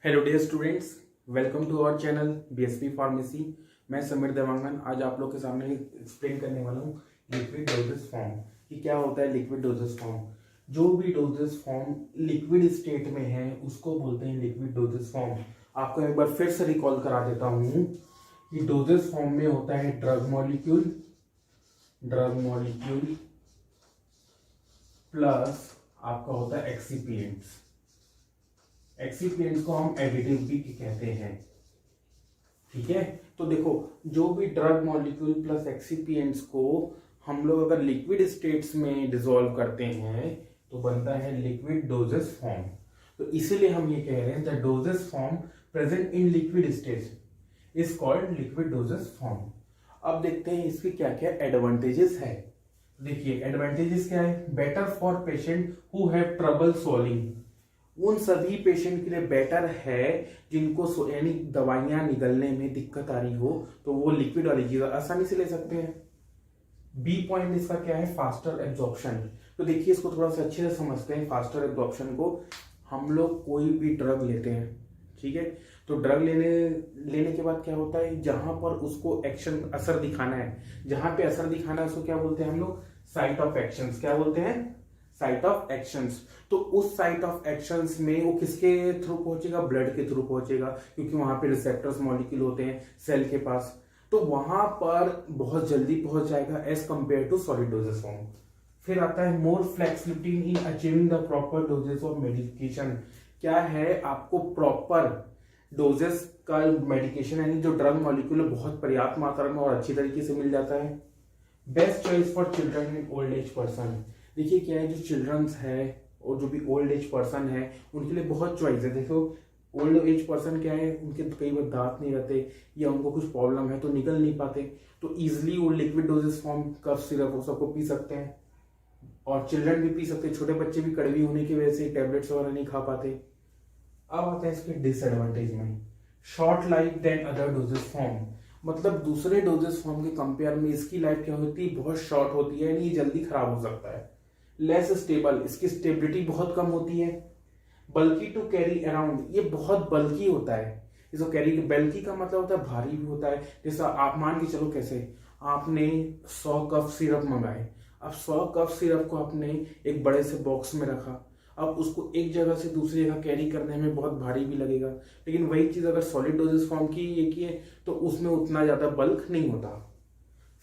Hello dear students, welcome to our channel BSP pharmacy. मैं समीर देवांगन आज आप लोग के सामने एक्सप्लेन करने वाला हूँ लिक्विड डोजेस फॉर्म कि क्या होता है लिक्विड डोजेस फॉर्म। जो भी डोजेस फॉर्म लिक्विड स्टेट में है उसको बोलते हैं लिक्विड डोजेस फॉर्म। आपको एक बार फिर से रिकॉल करा देता हूँ कि डोजेस फॉर्म में होता है ड्रग मॉलिक्यूल प्लस आपका होता है एक्सिपिएंट्स। एक्सिपिएंट्स को हम एडिटिव भी कहते हैं, ठीक है। तो देखो, जो भी ड्रग मॉलिक्यूल प्लस एक्सिपिएंट्स को हम लोग अगर लिक्विड स्टेट्स में डिसॉल्व करते हैं तो बनता है लिक्विड डोजेस फॉर्म। तो इसीलिए हम ये कह रहे हैं the doses form present in liquid state is called liquid doses form. अब देखते हैं इसके क्या क्या एडवांटेजेस है। देखिए एडवांटेजेस क्या है। Better for patient who have trouble swallowing, उन सभी पेशेंट के लिए बेटर है जिनको यानी दवाइयां निगलने में दिक्कत आ रही हो तो वो लिक्विड वाली चीज आसानी से ले सकते हैं। बी पॉइंट इसका क्या है, फास्टर एब्जॉर्प्शन। तो देखिए इसको थोड़ा सा अच्छे से समझते हैं। फास्टर एब्जॉर्प्शन को हम लोग कोई भी ड्रग लेते हैं, ठीक है। तो ड्रग लेने के बाद क्या होता है, जहां पर उसको एक्शन असर दिखाना है, जहां पे असर दिखाना है उसको क्या बोलते हैं हम लोग, साइट ऑफ एक्शंस। क्या बोलते हैं, साइट ऑफ एक्शंस। तो उस साइट ऑफ एक्शंस में वो किसके थ्रू पहुंचेगा, ब्लड के थ्रू पहुंचेगा, क्योंकि वहां पे रिसेप्टर्स मॉलिक्यूल होते हैं सेल के पास। तो वहां पर बहुत जल्दी पहुंच जाएगा as compare to solid doses form. फिर आता है more flexibility in achieving the proper doses of medication. क्या है, आपको प्रॉपर डोजेस का मेडिकेशन यानी जो ड्रग मॉलिक्यूल है बहुत पर्याप्त मात्रा में और अच्छी तरीके से मिल जाता है। Best choice for children and old age person. देखिए क्या है, जो चिल्ड्रंस है और जो भी ओल्ड एज पर्सन है उनके लिए बहुत चॉइस है। देखो ओल्ड एज पर्सन क्या है, उनके कई बार दांत नहीं रहते या उनको कुछ प्रॉब्लम है तो निकल नहीं पाते, तो इजिली वो liquid doses form cough syrup वो सबको पी सकते हैं। और चिल्ड्रन भी पी सकते हैं, छोटे बच्चे भी कड़वी होने की वजह से टैबलेट्स वगैरह नहीं खा पाते। अब आता है इसके डिसएडवांटेज में, short life then other doses form. मतलब दूसरे डोजेस फॉर्म के कंपेयर में इसकी लाइफ क्या होती है, बहुत शॉर्ट होती है, यानी ये जल्दी खराब हो सकता है। लेस स्टेबल, इसकी स्टेबिलिटी बहुत कम होती है। बल्कि टू कैरी अराउंड, ये बहुत बल्कि होता है। इसको कैरी, बल्कि का मतलब होता है भारी भी होता है। जैसा आप मान के चलो, कैसे आपने 100 कप सिरप मंगाए, अब 100 कप सिरप को आपने एक बड़े से बॉक्स में रखा, अब उसको एक जगह से दूसरी जगह कैरी करने में बहुत भारी भी लगेगा। लेकिन वही चीज अगर सॉलिड डोजेस फॉर्म की ये की है तो उसमें उतना ज्यादा बल्क नहीं होता।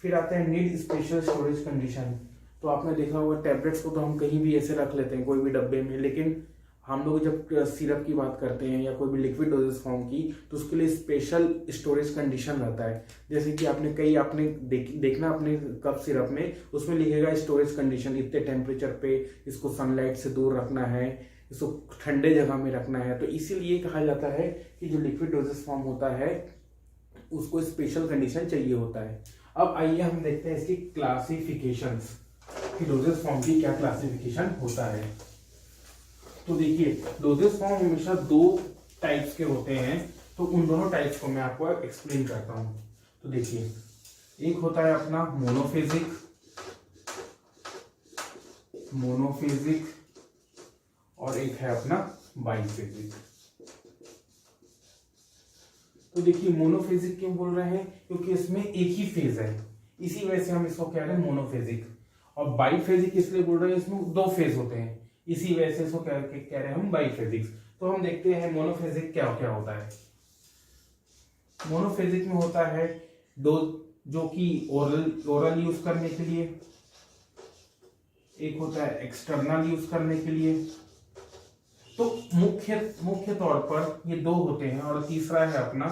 फिर आता है नीड स्पेशल स्टोरेज कंडीशन। तो आपने देखा होगा टैबलेट्स को तो हम कहीं भी ऐसे रख लेते हैं कोई भी डब्बे में, लेकिन हम लोग जब सिरप की बात करते हैं या कोई भी लिक्विड डोजेस फॉर्म की तो उसके लिए स्पेशल स्टोरेज कंडीशन रहता है। जैसे कि आपने देखना अपने कप सिरप में, उसमें लिखेगा स्टोरेज कंडीशन, इतने टेम्परेचर पे इसको सनलाइट से दूर रखना है, इसको ठंडे जगह में रखना है। तो इसीलिए कहा जाता है कि जो लिक्विड डोजेस फॉर्म होता है उसको स्पेशल कंडीशन चाहिए होता है। अब आइए हम देखते हैं इसकी क्लासिफिकेशंस कि डोजेस फॉर्म की क्या क्लासिफिकेशन होता है। तो देखिए डोजेस फॉर्म हमेशा 2 टाइप्स के होते हैं, तो उन दोनों टाइप्स को मैं आपको एक्सप्लेन करता हूं। तो देखिए एक होता है अपना मोनोफेजिक और एक है अपना बाइफेजिक। तो देखिए मोनोफेजिक क्यों बोल रहे हैं, क्योंकि इसमें एक ही फेज है, इसी वजह से हम इसको कह रहे हैं मोनोफेजिक। और बाइफेजिक इसलिए बोल रहे हैं इसमें 2 फेज होते हैं, इसी वजह से इसको कह रहे हैं हम बाइफेजिक्स। तो हम देखते हैं मोनोफेजिक क्या क्या होता है। मोनोफेजिक में होता है डोज जो कि ओरल यूज करने के लिए, एक होता है एक्सटर्नल यूज करने के लिए। तो मुख्य तौर पर ये 2 होते हैं, और तीसरा है अपना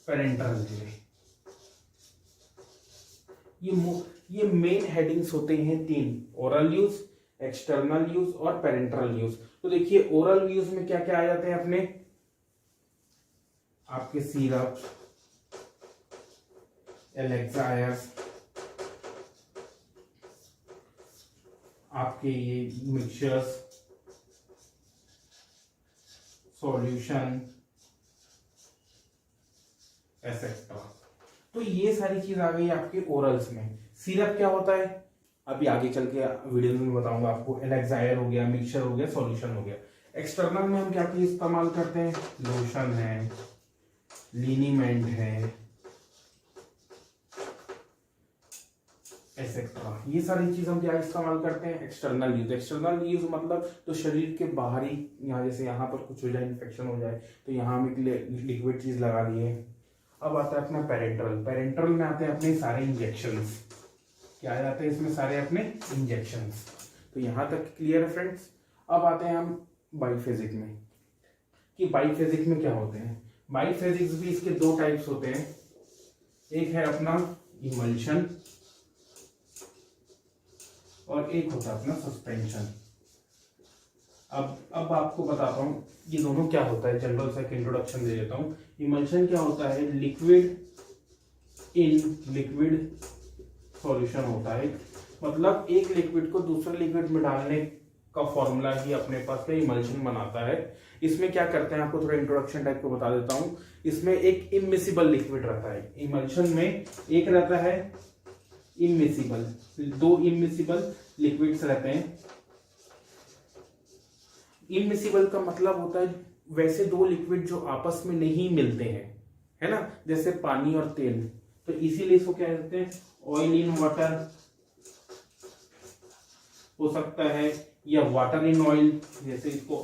पेरेंटल के लिए। ये मेन हेडिंग्स होते हैं 3, ओरल यूज, एक्सटर्नल यूज और पेरेंटल यूज। तो देखिए ओरल यूज में क्या क्या आ जाते हैं अपने, आपके सिरप, एलेक्सायर्स, आपके ये मिक्सचर्स, सॉल्यूशन एसेट्रा। तो ये सारी चीज आ गई आपके ओरल्स में। सिरप क्या होता है अभी आगे चल के वीडियो में बताऊंगा आपको। एलेक्सायर हो गया, मिक्सचर हो गया, सॉल्यूशन हो गया। एक्सटर्नल में हम क्या चीज इस्तेमाल करते हैं, लोशन है, लिनीमेंट है, एक्सेट्रा, ये सारी चीज हम क्या इस्तेमाल करते हैं, एक्सटर्नल यूज। एक्सटर्नल यूज मतलब तो शरीर के बाहरी, यहाँ जैसे यहाँ पर कुछ हो जाए, इन्फेक्शन हो जाए तो यहाँ हम एक लिक्विड चीज लगा दिए। अब आता है अपना पेरेंट्रल। पेरेंट्रल में आते हैं अपने सारे इंजेक्शंस। क्या आ जाते हैं इसमें, सारे अपने इंजेक्शंस। तो यहाँ तक क्लियर है फ्रेंड्स। अब आते हैं हम बाइफेजिक में, कि बाइफेजिक में क्या होते हैं। बाइफेजिक्स भी इसके दो टाइप्स होते हैं, एक है अपना इमल्शन और एक होता है अपना सस्पेंशन। अब आपको बताता हूं ये दोनों क्या होता है, जनरल सा इंट्रोडक्शन दे देता हूं। इमल्शन क्या होता है, लिक्विड इन लिक्विड सॉल्यूशन होता है, मतलब एक लिक्विड को दूसरे लिक्विड में डालने का फॉर्मूला ही अपने पास में इमल्शन बनाता है। इसमें क्या करते हैं, आपको थोड़ा इंट्रोडक्शन टाइप को बता देता हूं। इसमें एक इमिसिबल लिक्विड रहता है इमल्शन में, एक रहता है इमिसिबल, दो इमिसिबल लिक्विड्स रहते हैं। इमिसिबल का मतलब होता है वैसे दो लिक्विड जो आपस में नहीं मिलते हैं, है ना, जैसे पानी और तेल। तो इसीलिए इसको क्या कहते हैं, ऑयल इन वाटर हो सकता है, या वाटर इन ऑयल, जैसे इसको,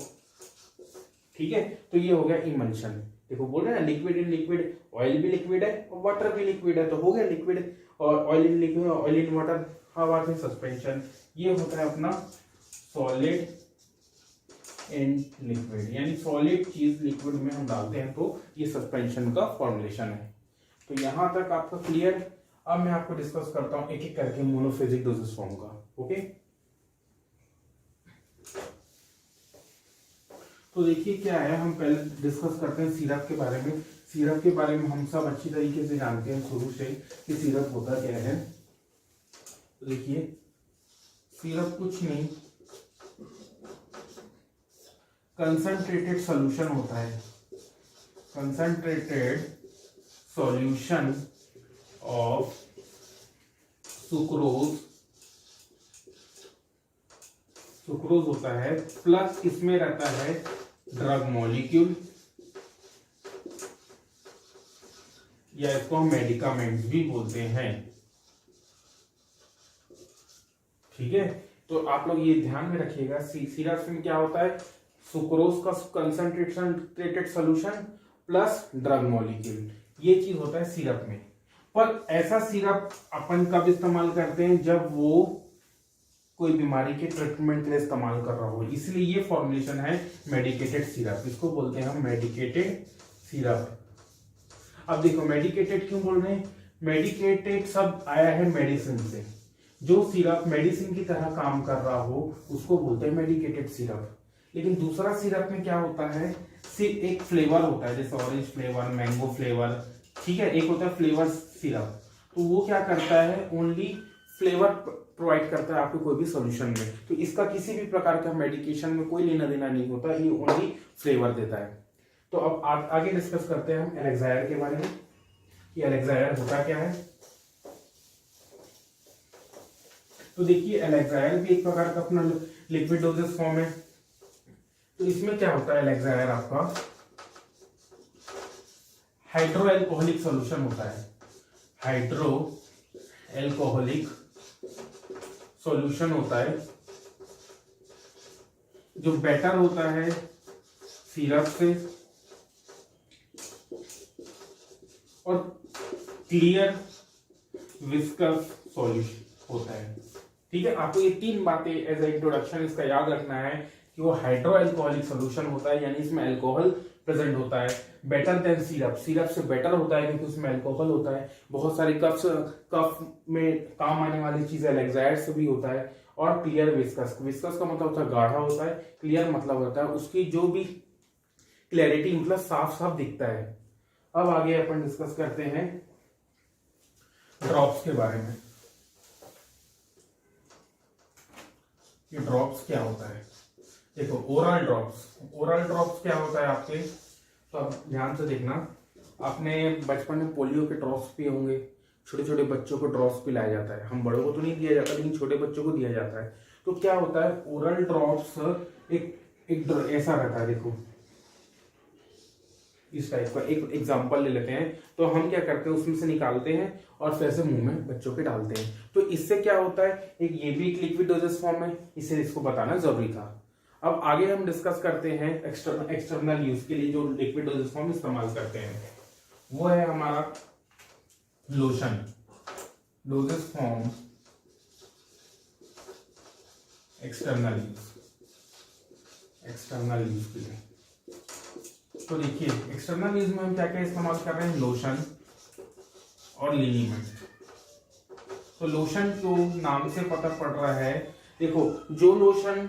ठीक है। तो ये हो गया इमल्शन। देखो बोल रहे हैं ना, लिक्विड इन लिक्विड, ऑयल भी लिक्विड है और वाटर भी लिक्विड है, तो हो गया लिक्विड और oil in liquid, oil in water. हाँ बात है सस्पेंशन, ये होता है अपना सॉलिड इन लिक्विड, यानी सॉलिड चीज लिक्विड में हम डालते हैं, तो ये सस्पेंशन का फॉर्मुलेशन है। तो यहां तक आपका क्लियर। अब मैं आपको डिस्कस करता हूं एक एक करके मोनोफेजिक डोसेज फॉर्म का। ओके, तो देखिए क्या है, हम पहले डिस्कस करते हैं सिरप के बारे में। सिरप के बारे में हम सब अच्छी तरीके से जानते हैं शुरू से कि सिरप होता क्या है। तो देखिए सिरप कुछ नहीं, कंसंट्रेटेड सॉल्यूशन होता है, concentrated solution of sucrose, sucrose होता है, प्लस इसमें रहता है ड्रग मॉलिक्यूल, या इसको हम मेडिकामेंट्स भी बोलते हैं। ठीक है, तो आप लोग ये ध्यान में रखिएगा, सिरप में क्या होता है, सुक्रोज का concentrated solution plus drug molecule, ये चीज होता है सिरप में। पर ऐसा सिरप अपन कब इस्तेमाल करते हैं, जब वो कोई बीमारी के ट्रीटमेंट के लिए इस्तेमाल कर रहा हो, इसलिए ये फॉर्मुलेशन है मेडिकेटेड सिरप, इसको बोलते हैं हम मेडिकेटेड सिरप। अब देखो मेडिकेटेड क्यों बोल रहे हैं, मेडिकेटेड सब आया है मेडिसिन से, जो सिरप मेडिसिन की तरह काम कर रहा हो उसको बोलते हैं मेडिकेटेड सिरप। लेकिन दूसरा सिरप में क्या होता है, सिर्फ एक फ्लेवर होता है, जैसे ऑरेंज फ्लेवर, मैंगो फ्लेवर, ठीक है, एक होता है फ्लेवर सिरप, तो वो क्या करता है, ओनली फ्लेवर प्रोवाइड करता है आपको कोई भी सॉल्यूशन में। तो इसका किसी भी प्रकार का मेडिकेशन में कोई लेना देना नहीं होता, ये ओनली फ्लेवर देता है। तो अब आगे डिस्कस करते हैं हम एलेक्सायर के बारे में, कि एलेक्सायर होता क्या है। तो देखिए एलेक्सायर भी एक प्रकार का अपना लिक्विड डोजेस फॉर्म है। तो इसमें क्या होता है, एलेक्सायर आपका हाइड्रो एल्कोहलिक सॉल्यूशन होता है, हाइड्रो एल्कोहलिक सॉल्यूशन होता है, जो बेटर होता है सिरप से और क्लियर विस्कस सॉल्यूशन होता है। ठीक है, आपको ये तीन बातें एज ए इंट्रोडक्शन इसका याद रखना है कि वो हाइड्रो अल्कोहलिक सॉल्यूशन होता है, यानी इसमें अल्कोहल प्रेजेंट होता है, बेटर देन सिरप, सिरप से बेटर होता है क्योंकि उसमें अल्कोहल होता है, बहुत सारे कफ में काम आने वाली चीजें एलेक्सायर से भी होता है, और क्लियर विस्कस, विस्कस का मतलब होता है गाढ़ा होता है, क्लियर मतलब होता है उसकी जो भी क्लैरिटी मतलब साफ साफ दिखता है। अब आगे अपन डिस्कस करते हैं ड्रॉप्स के बारे में। ये ड्रॉप्स क्या होता है, देखो ओरल ड्रॉप्स, ओरल ड्रॉप्स क्या होता है आपके, तो आप ध्यान से देखना, आपने बचपन में पोलियो के ड्रॉप्स पिए होंगे, छोटे छोटे बच्चों को ड्रॉप्स पिलाया जाता है, हम बड़ों को तो नहीं दिया जाता लेकिन छोटे बच्चों को दिया जाता है। तो क्या होता है, ओरल ड्रॉप्स एक ऐसा रहता है, देखो इस टाइप का एक एग्जांपल ले लेते हैं। तो हम क्या करते हैं, उसमें से निकालते हैं और फिर से मुंह में बच्चों के डालते हैं। तो इससे क्या होता है, एक ये भी एक लिक्विड डोजेस फॉर्म है, इसे इसको बताना जरूरी था। अब आगे हम डिस्कस करते हैं एक्सटर्नल यूज के लिए जो लिक्विड डोजेस फॉर्म इस्तेमाल करते हैं, वो है हमारा lotion doses form external use के लिए। तो देखिए एक्सटर्नल यूज में हम क्या क्या इस्तेमाल कर रहे हैं, लोशन और लिनीमेंट। तो लोशन जो नाम से पता पड़ रहा है, देखो जो लोशन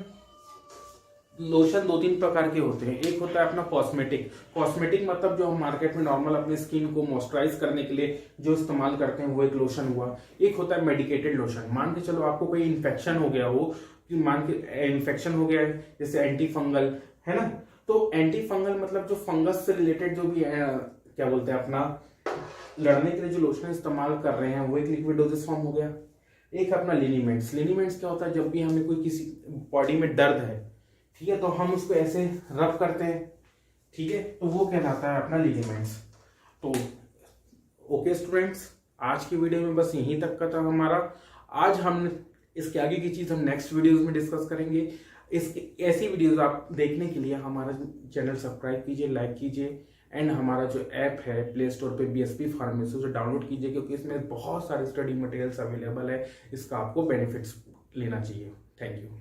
दो तीन प्रकार के होते हैं। एक होता है अपना कॉस्मेटिक मतलब जो हम मार्केट में नॉर्मल अपने स्किन को मॉइस्चराइज करने के लिए जो इस्तेमाल करते हैं, वो एक लोशन हुआ। एक होता है मेडिकेटेड लोशन, मान के चलो आपको कोई इन्फेक्शन हो गया हो, कि मान के इन्फेक्शन हो गया है, जैसे एंटी फंगल है ना, तो एंटी फंगल मतलब जो फंगस से रिलेटेड जो भी है, क्या बोलते हैं अपना लड़ने के लिए जो लोशन इस्तेमाल कर रहे हैं, वो एक लिक्विड डोजेस फॉर्म हो गया। एक अपना लिनीमेंट्स क्या होता है, जब भी हमें कोई किसी बॉडी में दर्द है, ठीक है, तो हम उसको ऐसे रब करते हैं, ठीक है, तो वो कहलाता है अपना लिनीमेंट्स। तो ओके स्टूडेंट्स, आज की वीडियो में बस यहीं तक का था हमारा। आज हम इसके आगे की चीज हम नेक्स्ट वीडियोस में डिस्कस करेंगे। ऐसी वीडियोस आप देखने के लिए हमारा चैनल सब्सक्राइब कीजिए, लाइक कीजिए, एंड हमारा जो ऐप है प्ले स्टोर पे BSP फार्मेसी, उसे डाउनलोड कीजिए, क्योंकि इसमें बहुत सारे स्टडी मटेरियल्स अवेलेबल है। इसका आपको बेनिफिट्स लेना चाहिए। Thank you.